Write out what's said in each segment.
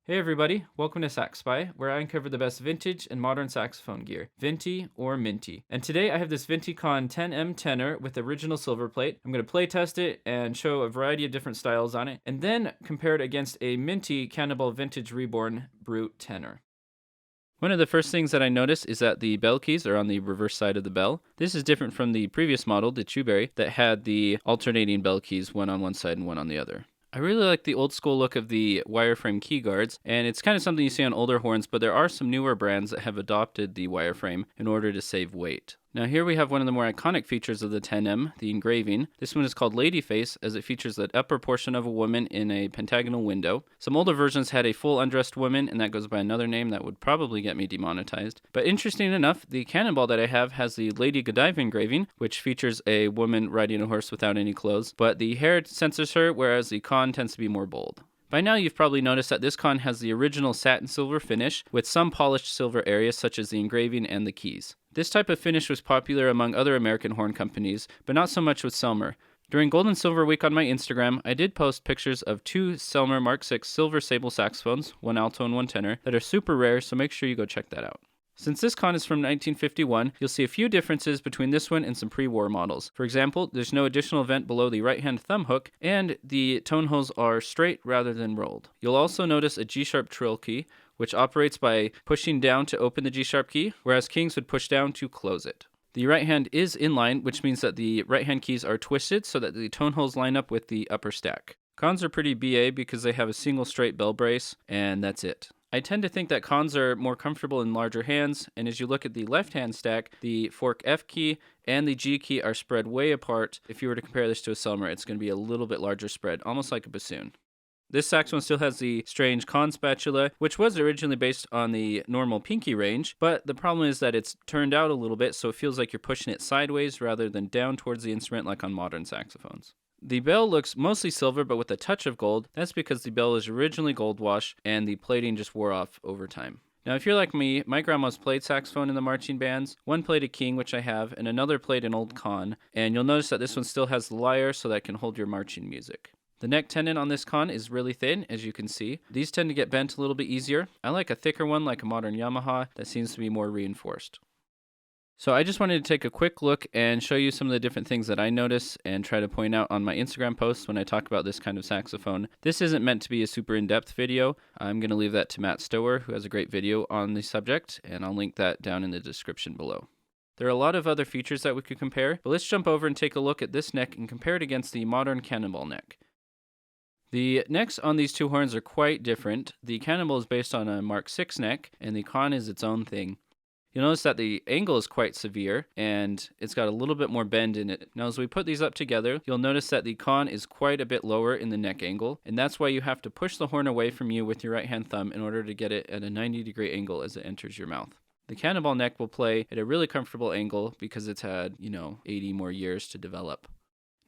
Hey everybody, welcome to Sax Spy, where I uncover the best vintage and modern saxophone gear, Vinty or Minty. And today I have this Vinty Conn 10M tenor with original silver plate. I'm going to play test it and show a variety of different styles on it, and then compare it against a Minty Cannonball Vintage Reborn Brute tenor. One of the first things that I notice is that the bell keys are on the reverse side of the bell. This is different from the previous model, the Chewberry, that had the alternating bell keys, one on one side and one on the other. I really like the old school look of the wireframe key guards, and it's kind of something you see on older horns, but there are some newer brands that have adopted the wireframe in order to save weight. Now here we have one of the more iconic features of the 10M, the engraving. This one is called Ladyface, as it features the upper portion of a woman in a pentagonal window. Some older versions had a full undressed woman, and that goes by another name that would probably get me demonetized. But interesting enough, the Cannonball that I have has the Lady Godiva engraving, which features a woman riding a horse without any clothes, but the hair censors her, whereas the Conn tends to be more bold. By now you've probably noticed that this Conn has the original satin silver finish with some polished silver areas such as the engraving and the keys. This type of finish was popular among other American horn companies, but not so much with Selmer. During Gold and Silver Week on my Instagram, I did post pictures of two Selmer Mark VI silver sable saxophones, one alto and one tenor, that are super rare, so make sure you go check that out. Since this Conn is from 1951, you'll see a few differences between this one and some pre-war models. For example, there's no additional vent below the right-hand thumb hook, and the tone holes are straight rather than rolled. You'll also notice a G-sharp trill key, which operates by pushing down to open the G-sharp key, whereas Kings would push down to close it. The right hand is inline, which means that the right hand keys are twisted so that the tone holes line up with the upper stack. Conns are pretty BA because they have a single straight bell brace, and that's it. I tend to think that Conns are more comfortable in larger hands, and as you look at the left-hand stack, the fork F key and the G key are spread way apart. If you were to compare this to a Selmer, it's going to be a little bit larger spread, almost like a bassoon. This saxophone still has the strange Conn spatula, which was originally based on the normal pinky range, but the problem is that it's turned out a little bit, so it feels like you're pushing it sideways rather than down towards the instrument like on modern saxophones. The bell looks mostly silver, but with a touch of gold. That's because the bell was originally gold wash, and the plating just wore off over time. Now, if you're like me, my grandma's played saxophone in the marching bands. One played a King, which I have, and another played an old Conn, and you'll notice that this one still has the lyre, so that it can hold your marching music. The neck tenon on this Conn is really thin, as you can see. These tend to get bent a little bit easier. I like a thicker one, like a modern Yamaha, that seems to be more reinforced. So I just wanted to take a quick look and show you some of the different things that I notice and try to point out on my Instagram posts when I talk about this kind of saxophone. This isn't meant to be a super in-depth video. I'm going to leave that to Matt Stower, who has a great video on the subject, and I'll link that down in the description below. There are a lot of other features that we could compare, but let's jump over and take a look at this neck and compare it against the modern Cannonball neck. The necks on these two horns are quite different. The Cannonball is based on a Mark VI neck, and the Conn is its own thing. You'll notice that the angle is quite severe, and it's got a little bit more bend in it. Now, as we put these up together, you'll notice that the Conn is quite a bit lower in the neck angle, and that's why you have to push the horn away from you with your right-hand thumb in order to get it at a 90-degree angle as it enters your mouth. The Cannonball neck will play at a really comfortable angle because it's had, 80 more years to develop.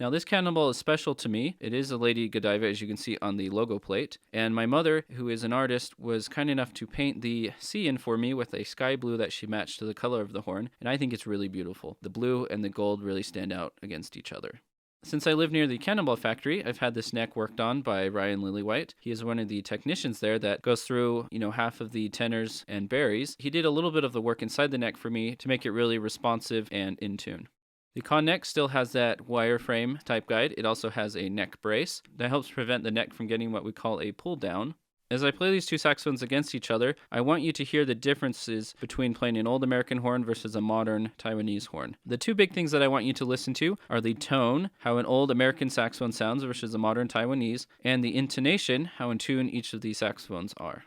Now, this Cannonball is special to me. It is a Lady Godiva, as you can see on the logo plate. And my mother, who is an artist, was kind enough to paint the C in for me with a sky blue that she matched to the color of the horn. And I think it's really beautiful. The blue and the gold really stand out against each other. Since I live near the Cannonball factory, I've had this neck worked on by Ryan Lillywhite. He is one of the technicians there that goes through, half of the tenors and berries. He did a little bit of the work inside the neck for me to make it really responsive and in tune. The Conn neck still has that wireframe type guide. It also has a neck brace that helps prevent the neck from getting what we call a pull down. As I play these two saxophones against each other, I want you to hear the differences between playing an old American horn versus a modern Taiwanese horn. The two big things that I want you to listen to are the tone, how an old American saxophone sounds versus a modern Taiwanese, and the intonation, how in tune each of these saxophones are.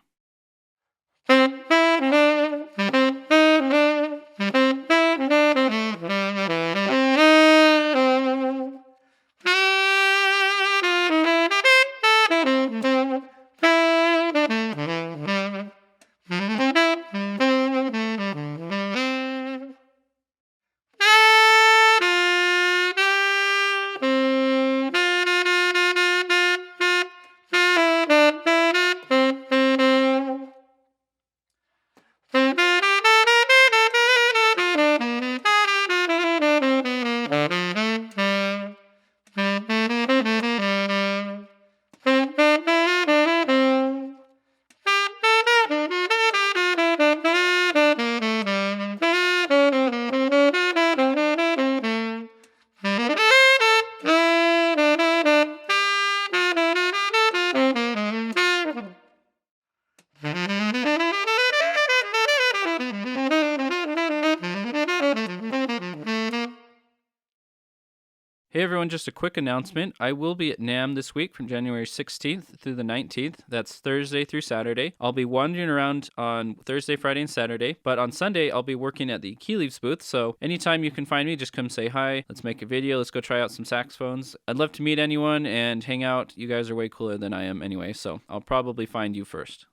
Hey everyone, just a quick announcement. I will be at NAMM this week from January 16th through the 19th. That's Thursday through Saturday. I'll be wandering around on Thursday, Friday, and Saturday, but on Sunday I'll be working at the Key Leaves booth, so anytime you can find me, just come say hi. Let's make a video. Let's go try out some saxophones. I'd love to meet anyone and hang out. You guys are way cooler than I am anyway, so I'll probably find you first.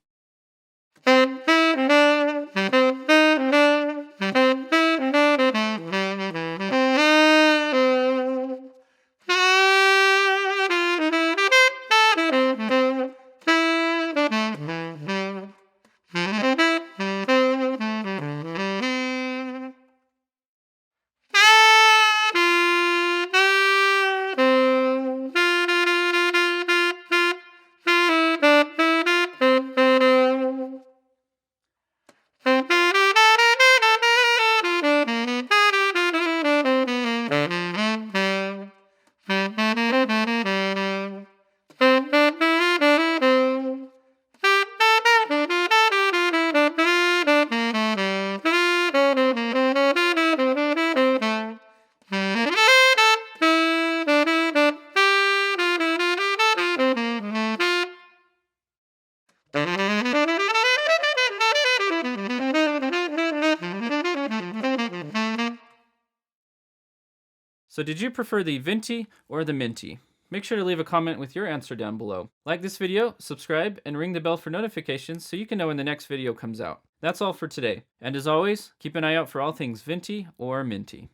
So did you prefer the Venti or the Minty? Make sure to leave a comment with your answer down below. Like this video, subscribe, and ring the bell for notifications so you can know when the next video comes out. That's all for today. And as always, keep an eye out for all things Venti or Minty.